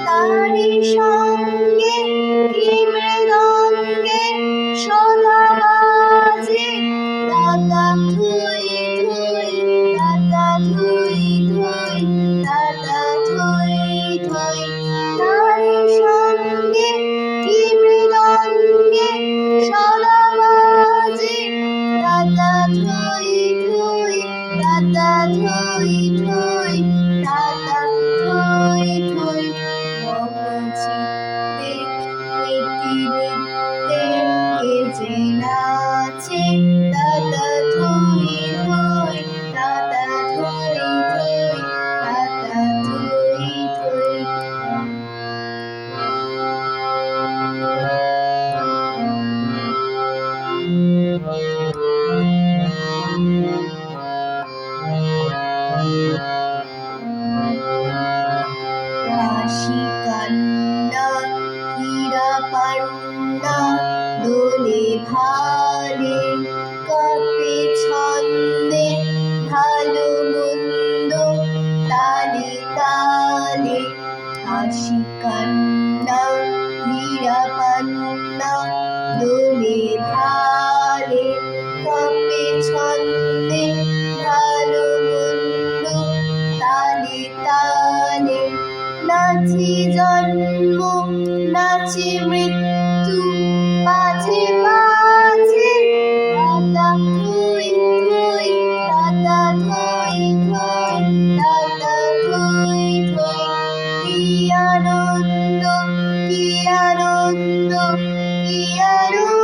তারি সঙ্গে কি মৃদঙ্গে সদা বাজে দাদা থুই থুই দাদা থুই থুই দাদা থুই থুই তারি সঙ্গে কি মৃদঙ্গে সদা বাজে দাদা থুই থুই দাদা থুই থুই দাদা থুই থুই যে নাচে দাদা থুই থুই দাদা থুই থুই দাদা থুই থুই রাশি কান্না হীরা পান্না দোলে ভালে কাপে ছন্দে ভালো মন্দ তালে তালে হাসি কান্না হীরা পান্না দোলে ভালে কাপে ছন্দে ভালো মন্দ তালে তালে নাচে জন্ম নাচে মৃত্যু পাছে পাছে দাদা থুই থুই দাদা থুই থুই দাদা থুই থুই কি আনন্দ কি আনন্দ কি আনন্দ